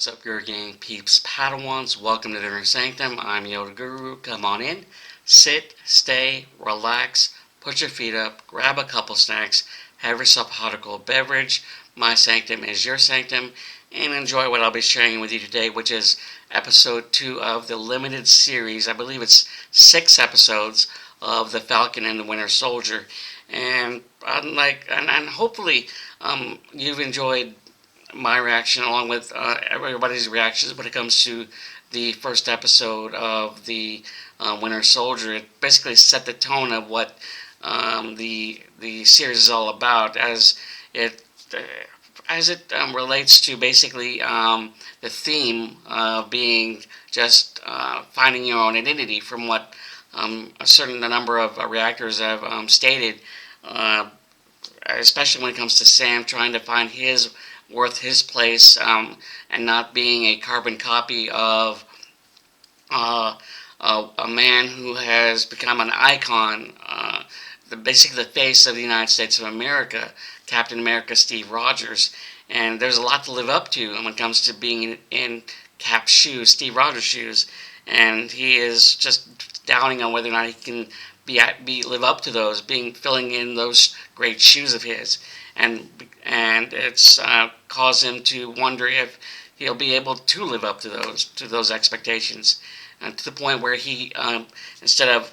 What's up, your gang peeps, Padawans? Welcome to the Inner Sanctum. I'm Yoda Guru. Come on in, sit, stay, relax, put your feet up, grab a couple snacks, have yourself a hot or cold beverage. My sanctum is your sanctum, and enjoy what I'll be sharing with you today, which is episode 2 of the limited series. I believe it's 6 episodes of the Falcon and the Winter Soldier, and hopefully you've enjoyed my reaction along with everybody's reactions when it comes to the first episode of the Winter Soldier. It basically set the tone of what the series is all about, as it relates to basically the theme of being just finding your own identity, from what a certain number of reactors have stated, especially when it comes to Sam trying to find his worth, his place, and not being a carbon copy of a man who has become an icon, basically the face of the United States of America, Captain America Steve Rogers. And there's a lot to live up to when it comes to being in Cap's shoes, Steve Rogers' shoes, and he is just doubting on whether or not he can live up to those, filling in those great shoes of his, and it's caused him to wonder if he'll be able to live up to those expectations, to the point where he, instead of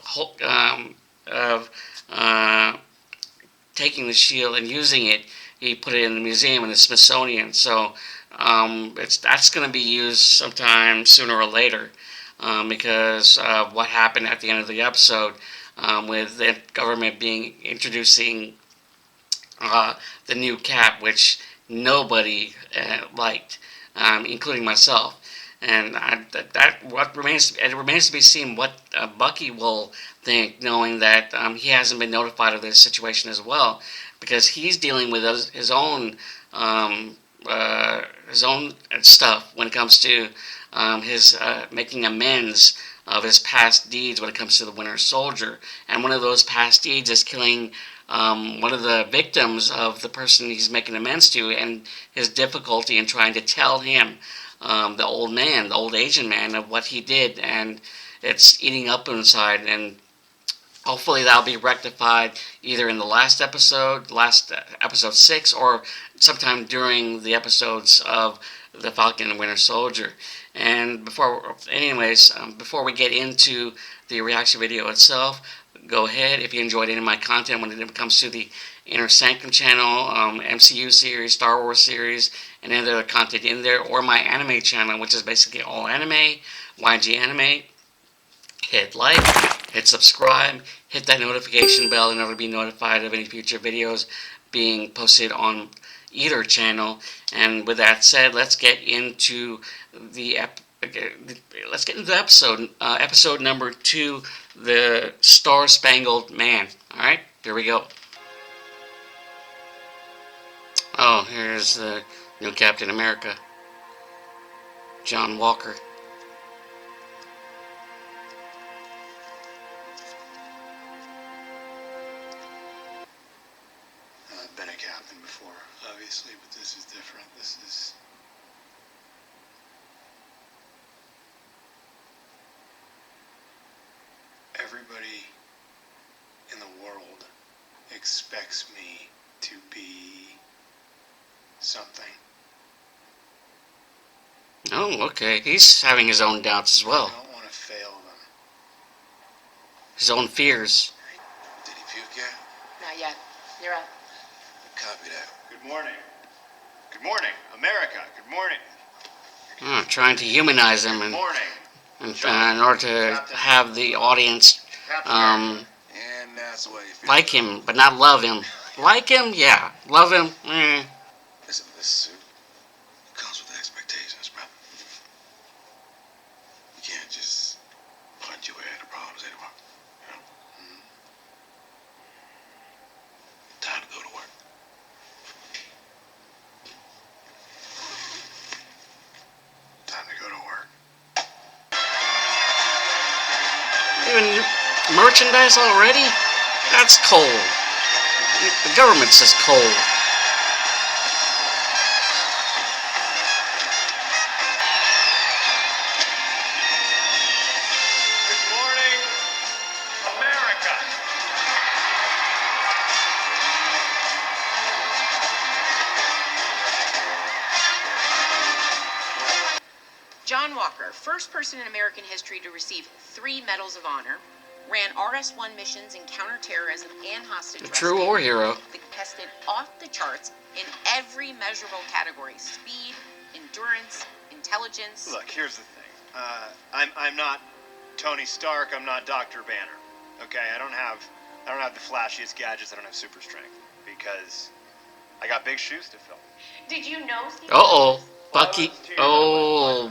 taking the shield and using it, he put it in the museum in the Smithsonian. So that's going to be used sometime sooner or later, because of what happened at the end of the episode, with the government introducing the new Cap, which nobody liked, including myself. And it remains to be seen what Bucky will think, knowing that he hasn't been notified of this situation as well, because he's dealing with his own stuff when it comes to his making amends of his past deeds when it comes to the Winter Soldier. And one of those past deeds is killing one of the victims of the person he's making amends to, and his difficulty in trying to tell him, the old Asian man, of what he did, and it's eating up inside. And hopefully that'll be rectified either in the last episode 6, or sometime during the episodes of the Falcon and Winter Soldier. And before we get into the reaction video itself, go ahead, if you enjoyed any of my content when it comes to the Inner Sanctum channel, MCU series, Star Wars series, and any other content in there, or my anime channel, which is basically all anime, YG Anime, hit like, hit subscribe, hit that notification bell in order to be notified of any future videos being posted on either channel. And with that said, let's get into the episode number 2, the Star-Spangled Man. Alright, here we go. Oh, here's the new Captain America, John Walker. I've been a captain before, obviously, but this is different. This is... Everybody in the world expects me to be something. Oh, okay. He's having his own doubts as well. I don't want to fail them. His own fears. Did he puke yet? Not yet. You're up. Copy that. Good morning. Good morning, America. Good morning. Trying to humanize him, Good morning. in order to have the audience And that's the way you feel. like him, but not love him. Like him, yeah. Love him, Listen, this suit comes with expectations, bro. You can't just punch your way out of problems anymore. You know? Time to go to work. Time to go to work. Even merchandise already? That's cold. The government says cold. John Walker, first person in American history to receive 3 Medals of Honor, ran RS-1 missions in counterterrorism and hostage rescue. True war hero. Tested off the charts in every measurable category: speed, endurance, intelligence. Look, here's the thing. I'm not Tony Stark. I'm not Dr. Banner. Okay, I don't have the flashiest gadgets. I don't have super strength because I got big shoes to fill. Did you know, Steve? Uh-oh. Bucky. Oh.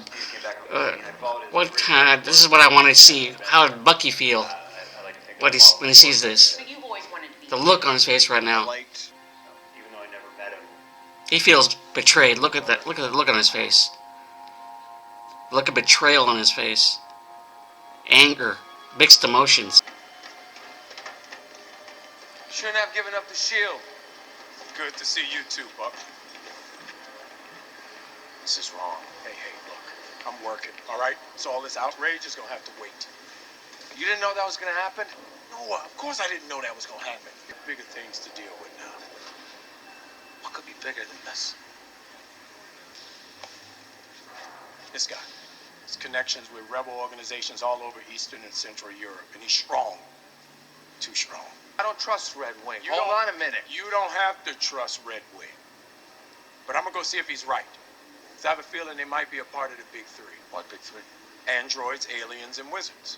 What kind? This is what I want to see. How did Bucky feel when he sees this? So you've always wanted to be. The look on his face right now. Even though I never met him. He feels betrayed. Look at that. Look at the look on his face. Look of betrayal on his face. Anger. Mixed emotions. Shouldn't have given up the shield. Good to see you too, Buck. This is wrong. Hey, look, I'm working, all right? So all this outrage is gonna have to wait. You didn't know that was gonna happen? No, of course I didn't know that was gonna happen. Bigger things to deal with now. What could be bigger than this? This guy. His connections with rebel organizations all over Eastern and Central Europe, and he's strong. Too strong. I don't trust Red Wing. You Hold don't- on a minute. You don't have to trust Red Wing. But I'm gonna go see if he's right. 'Cause I have a feeling they might be a part of the big three. What big three? Androids, aliens, and wizards.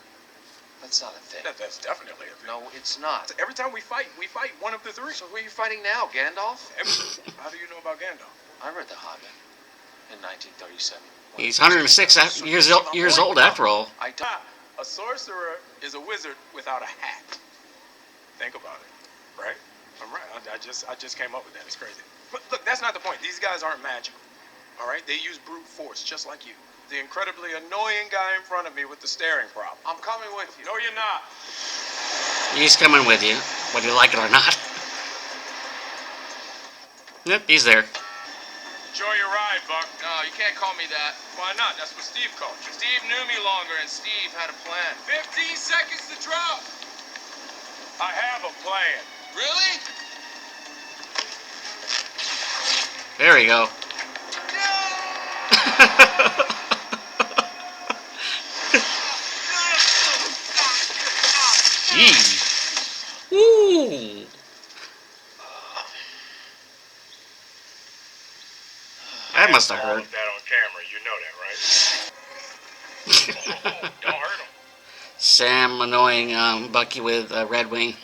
That's not a thing. That's definitely a thing. No, it's not. Every time we fight one of the three. So who are you fighting now, Gandalf? How do you know about Gandalf? I read The Hobbit in 1937. He's 106 years old after all. A sorcerer is a wizard without a hat. Think about it, right? I'm right. I just came up with that. It's crazy. But look, that's not the point. These guys aren't magical. All right? They use brute force just like you. The incredibly annoying guy in front of me with the staring problem. I'm coming with you. No, you're not. He's coming with you, whether you like it or not. Yep, he's there. Enjoy your ride, Buck. No, you can't call me that. Why not? That's what Steve called you. Steve knew me longer, and Steve had a plan. 15 seconds to drop. I have a plan. Really? There we go. Jeez. Ooh. That must have hurt. That on camera, you know that, right? Don't hurt him. Sam annoying Bucky with Red Wing.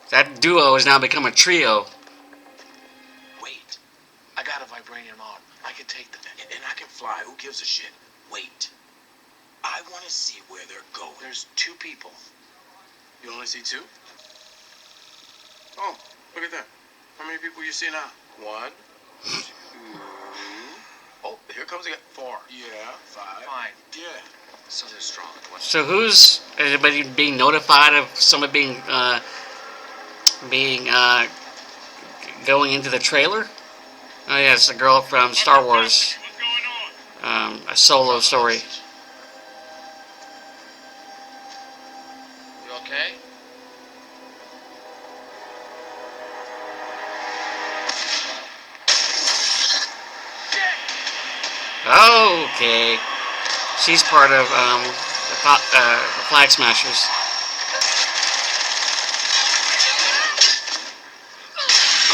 That duo has now become a trio. Wait. I got a vibranium arm. I can take them. And I can fly. Who gives a shit? Wait. I want to see where they're going. There's 2 people. You only see 2? Oh, look at that. How many people you see now? 1, 2. Oh, here comes again. 4. Yeah, 5. Fine. Yeah. So they're strong. So who's anybody being notified of someone being going into the trailer? Oh yeah, it's the girl from Star Wars. What's going on? A solo story. You okay? Okay. She's part of the Flag Smashers.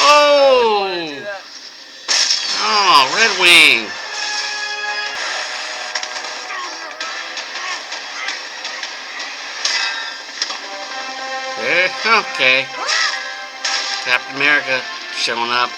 Oh! Oh, Red Wing. Okay. Captain America showing up.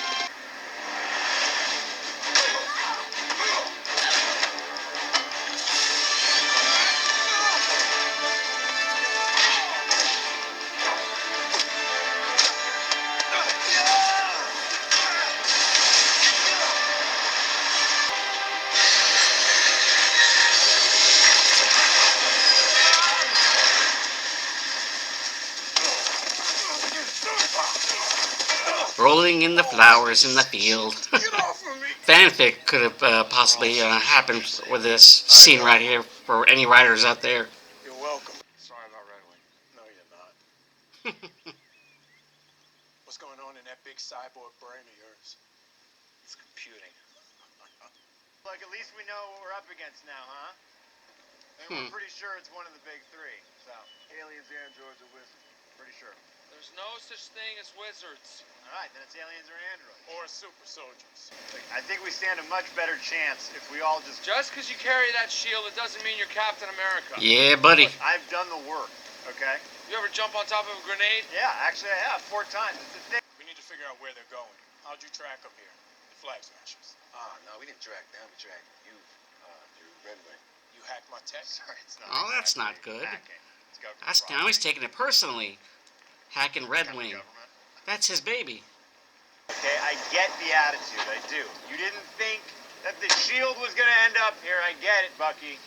Rolling in the flowers in the field. Get off of me! Fanfic could have possibly happened with this scene right here for any writers out there. You're welcome. Sorry about Red Wing. No, you're not. What's going on in that big cyborg brain of yours? It's computing. Look, at least we know what we're up against now, huh? And we're pretty sure it's one of the big three. So, aliens, androids, or wizards. Pretty sure. There's no such thing as wizards. All right, then it's aliens or androids. Or super soldiers. Look, I think we stand a much better chance if we all just... Just because you carry that shield, it doesn't mean you're Captain America. Yeah, buddy. Look, I've done the work, okay? You ever jump on top of a grenade? Yeah, actually I have 4 times. It's a thing. We need to figure out where they're going. How'd you track them here? The flag smashers. No, we didn't track them. We tracked you through Red Wing. You hacked my text? Sorry, it's not. Oh, that's not exactly good. hacking. It's government That's fraud. now he's taking it personally. Hacking Red County Wing. government. That's his baby. Okay, I get the attitude. I do. You didn't think that the shield was gonna end up here. I get it, Bucky.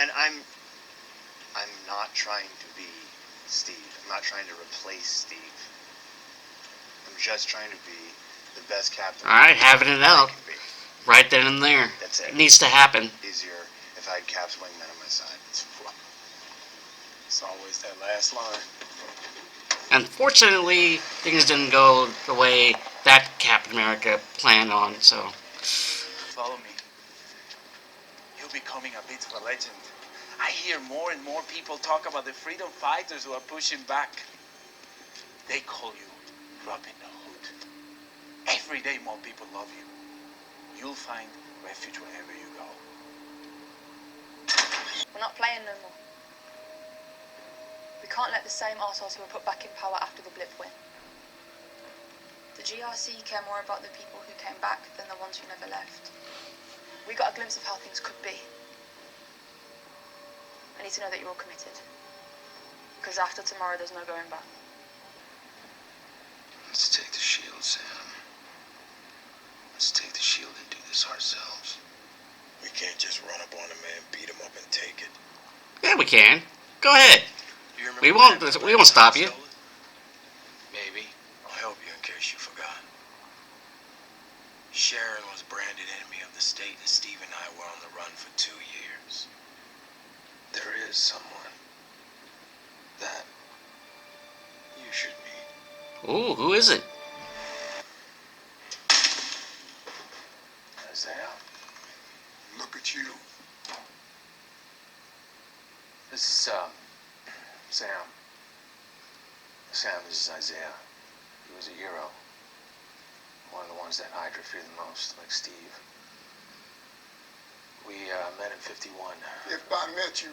And I'm not trying to be Steve. I'm not trying to replace Steve. I'm just trying to be the best captain. All right, having it I out. can be. Right then and there. That's it. It needs to happen. Easier if I had Cap's wingman on my side. It's always that last line. Unfortunately, things didn't go the way that Captain America planned on, so... Follow me. You're becoming a bit of a legend. I hear more and more people talk about the freedom fighters who are pushing back. They call you Robin Hood. Every day more people love you. You'll find refuge wherever you go. We're not playing no more. We can't let the same arseholes who were put back in power after the blip win. The GRC care more about the people who came back than the ones who never left. We got a glimpse of how things could be. I need to know that you're all committed. Because after tomorrow, there's no going back. Let's take the shield, Sam. Let's take the shield and do this ourselves. We can't just run up on a man, beat him up, and take it. Yeah, we can. Go ahead. Do you remember We when won't. that We won't stop you. stole it? Maybe. I'll help you in case you forgot. Sharon was branded enemy of the state, and Steve and I were on the run for 2 years. There is someone that you should meet. Ooh, who is it? Isaiah. Look at you. This is, Sam. Sam, this is Isaiah. He was a hero. One of the ones that Hydra feared the most, like Steve. We, met in 51. If I met you,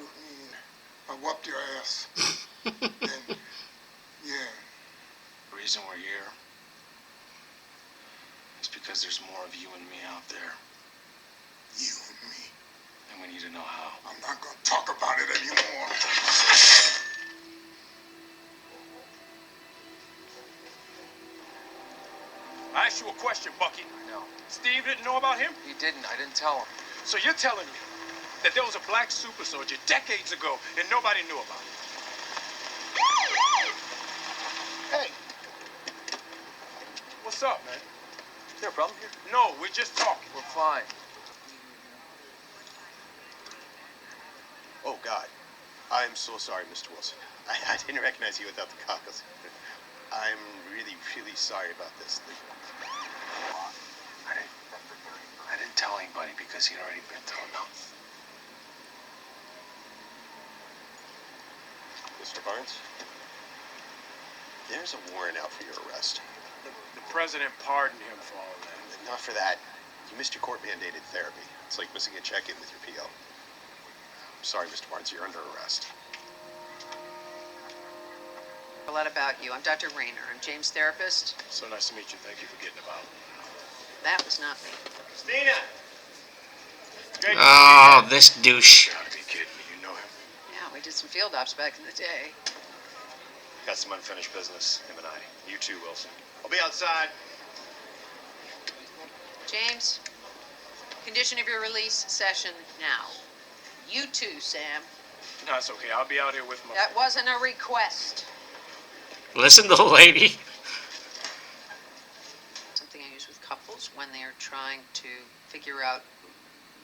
I whooped your ass. And, yeah. The reason we're here is because there's more of you and me out there, You and me. and we need to know how. I'm not gonna talk about it anymore. I asked you a question, Bucky. No, Steve didn't know about him? he didn't. I didn't tell him. So you're telling me that there was a black super soldier decades ago and nobody knew about it? Hey, What's up, man? is there a problem here? No, we're just talking. We're fine. Oh, God. I'm so sorry, Mr. Wilson. I didn't recognize you without the goggles. I'm really, really sorry about this. I didn't tell anybody because he'd already been through enough. Mr. Barnes, there's a warrant out for your arrest. The president pardoned him for all of that. Not for that. You missed your court-mandated therapy. It's like missing a check-in with your PO. I'm sorry, Mr. Barnes, you're under arrest. A lot about you. I'm Dr. Rayner. I'm James' therapist. So nice to meet you. Thank you for getting about. That was not me. Christina! Oh, this douche. You gotta be kidding me. You know him. Yeah, we did some field ops back in the day. Got some unfinished business, him and I. You too, Wilson. I'll be outside. James, condition of your release session now. You too, Sam. No, it's okay. I'll be out here with my... That wasn't a request. Listen to the lady. Something I use with couples when they are trying to figure out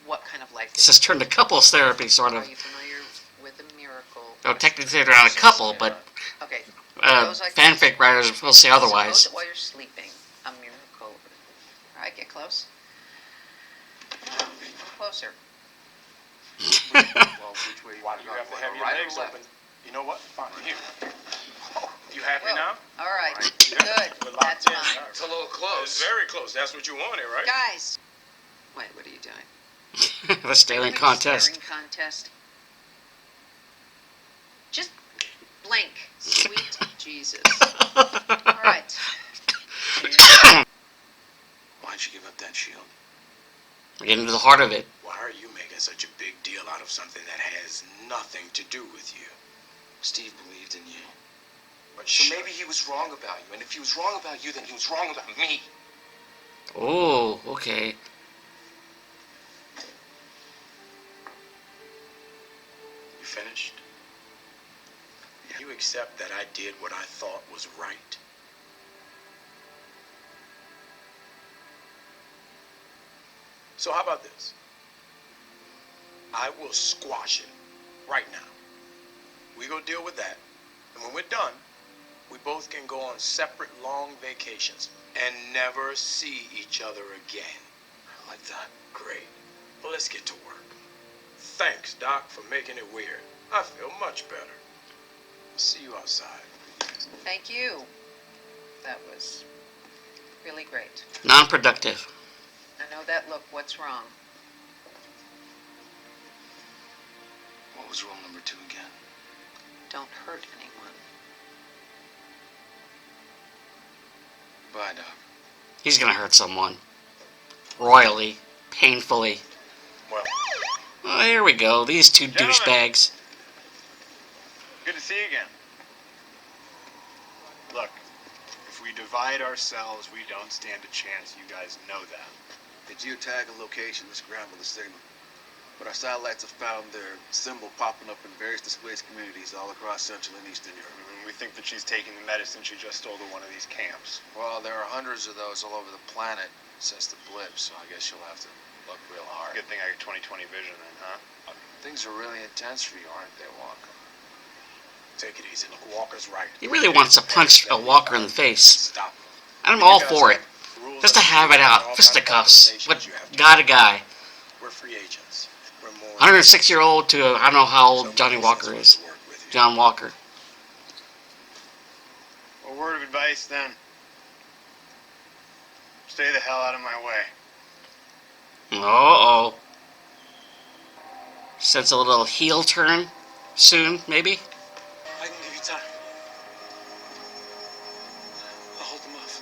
what kind of life This has turned to couples therapy, sort Are of. you familiar with the miracle? Oh, technically they're not a couple, but Okay. Goes like this. fanfic writers will say otherwise. Suppose that while you're sleeping, a miracle. All right, get close. Come Closer. Well, which way? Why do you have to have your Right or legs left? open? You know what? Fine. Here. Oh, you happy Whoa. now? All right. Yeah. Good. We're locked That's in. fine. It's a little close. It's very close. That's what you wanted, right? Guys. Wait, what are you doing? The staring Really? contest. Staring contest? Just blink. Sweet Jesus. All right. Why'd you give up that shield? We're getting to the heart of it. Why are you making such a big deal out of something that has nothing to do with you? Steve believed in you. But so maybe he was wrong about you. And if he was wrong about you, then he was wrong about me. Oh, okay. You finished? You accept that I did what I thought was right. So how about this? I will squash it right now. We go deal with that. And when we're done, we both can go on separate long vacations and never see each other again. I like that. Great. Well, let's get to work. Thanks, Doc, for making it weird. I feel much better. See you outside. Thank you. That was really great. Non-productive. I know that look. What's wrong? What was rule number 2 again? Don't hurt anyone. Bye, Doc. He's gonna hurt someone. Royally. Painfully. Well, Oh, here we go. These two Gentlemen. douchebags. good to see you again. Look, if we divide ourselves, we don't stand a chance. You guys know that. They geotag a location to scramble the signal. But our satellites have found their symbol popping up in various displaced communities all across Central and Eastern Europe. We think that she's taking the medicine she just stole to one of these camps. Well, there are hundreds of those all over the planet since the blip, so I guess you'll have to look real hard. Good thing I got 20/20 vision then, huh? Things are really intense for you, aren't they, Walker? Take it easy. Look, Walker's right. He really wants to punch a Walker in the face. Stop. I'm all for it. Just to have it out. Fisticuffs. But guy to guy. We're free agents. We're more 106-year-old to I don't know how old Johnny Walker is. John Walker. A word of advice then. Stay the hell out of my way. Uh-oh. Sense a little heel turn soon, maybe? I can give you time. I'll hold them off.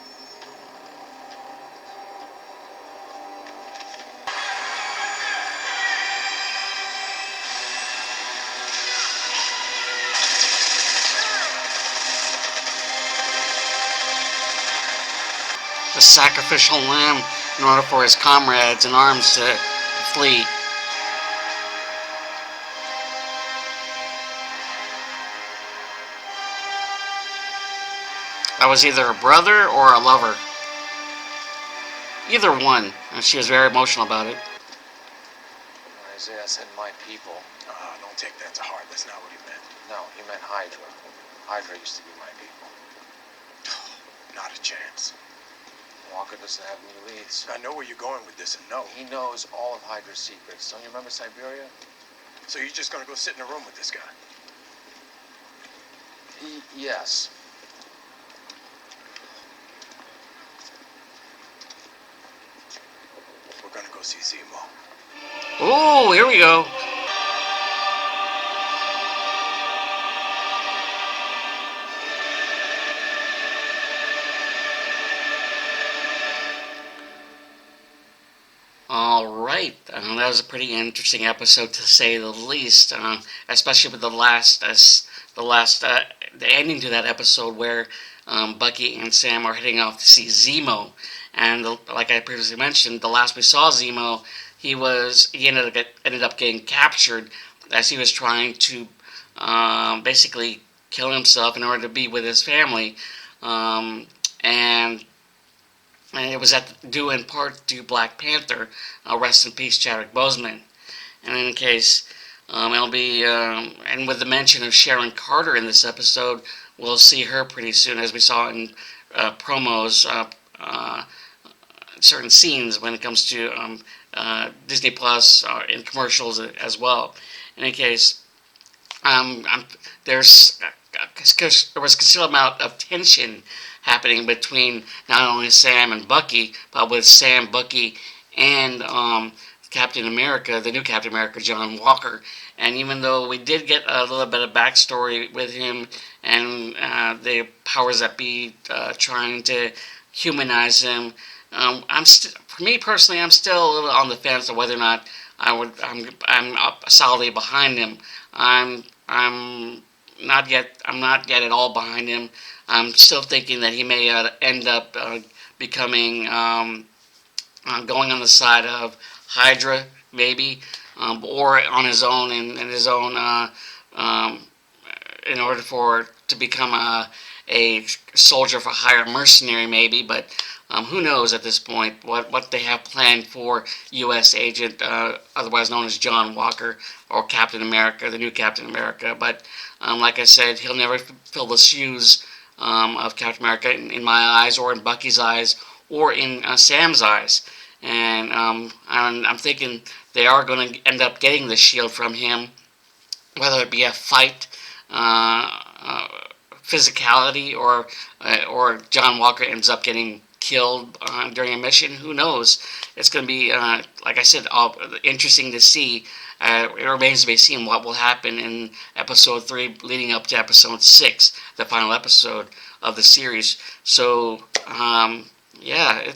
The sacrificial lamb in order for his comrades in arms to flee. That was either a brother or a lover. Either one. And she was very emotional about it. Isaiah said my people. Don't take that to heart. That's not what he meant. No, he meant Hydra. Hydra used to be my people. Not a chance. Walker doesn't have any leads. I know where you're going with this, and no. He knows all of Hydra's secrets. Don't you remember Siberia? So you're just gonna go sit in a room with this guy? Yes. We're gonna go see Zemo. Oh, here we go. All right, that was a pretty interesting episode to say the least, especially with the ending to that episode where Bucky and Sam are heading off to see Zemo, and like I previously mentioned, the last we saw Zemo, he ended up getting captured as he was trying to basically kill himself in order to be with his family, and it was due in part to Black Panther. Rest in peace, Chadwick Boseman. And in any case, it'll be and with the mention of Sharon Carter in this episode, we'll see her pretty soon, as we saw in promos certain scenes when it comes to Disney Plus in commercials as well. In any case, there's there was a considerable amount of tension happening between not only Sam and Bucky, but with Sam, Bucky, and Captain America, the new Captain America, John Walker. And even though we did get a little bit of backstory with him and the powers that be trying to humanize him, for me personally, I'm still a little on the fence of whether or not I'm solidly behind him. I'm not yet at all behind him. I'm still thinking that he may end up becoming going on the side of Hydra, maybe, or on his own in his own in order to become a soldier for hire, mercenary maybe, but who knows at this point what they have planned for U.S. Agent, otherwise known as John Walker, or Captain America, the new Captain America. But like I said, he'll never fill the shoes of Captain America in my eyes, or in Bucky's eyes, or in Sam's eyes. And I'm thinking they are going to end up getting the shield from him, whether it be a fight, physicality, or John Walker ends up getting killed during a mission. Who knows? It's going to be, like I said, interesting to see. It remains to be seen what will happen in episode 3 leading up to episode 6, the final episode of the series. So, yeah.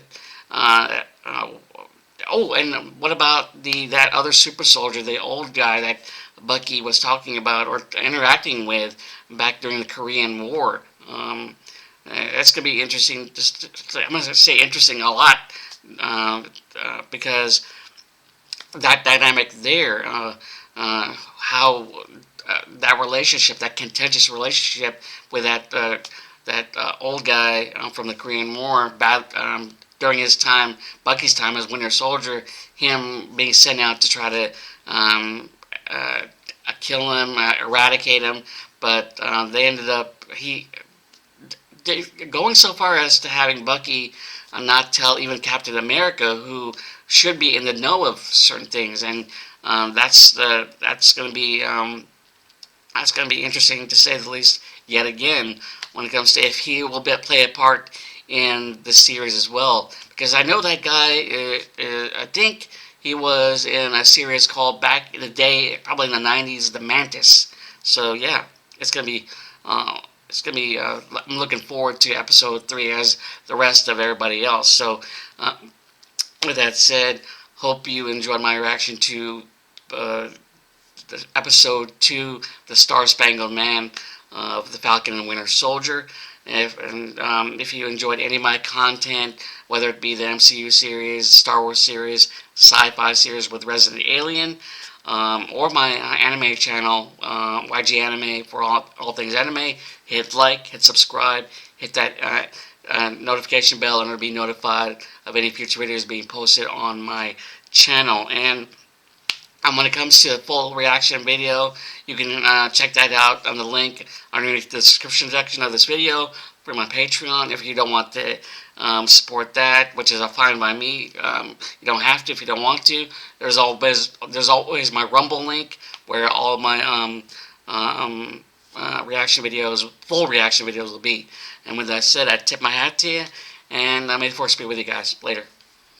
And what about that other super soldier, the old guy that Bucky was talking about or interacting with back during the Korean War? That's going to be interesting. I'm going to say interesting a lot because that dynamic there, how that relationship, that contentious relationship with that old guy from the Korean War, during his time, Bucky's time as Winter Soldier, him being sent out to try to kill him, eradicate him, but they ended up going so far as to having Bucky not tell even Captain America, who should be in the know of certain things, and that's going to be interesting to say the least. Yet again, when it comes to if he will play a part in the series as well, because I know that guy. I think he was in a series called back in the day, probably in the '90s, The Mantis. So yeah, it's gonna be. I'm looking forward to episode 3 as the rest of everybody else. So, with that said, hope you enjoyed my reaction to the episode 2, The Star-Spangled Man of the Falcon and Winter Soldier. If you enjoyed any of my content, whether it be the MCU series, Star Wars series, sci-fi series with Resident Alien, or my anime channel, YG Anime, for all things anime, hit like, hit subscribe, hit that notification bell, and you'll be notified of any future videos being posted on my channel. And when it comes to the full reaction video, you can check that out on the link underneath the description section of this video for my Patreon. If you don't want to support that, which is fine by me, you don't have to if you don't want to. There's always my Rumble link where all my full reaction videos will be. And with that said, I tip my hat to you, and may the force be with you guys. Later.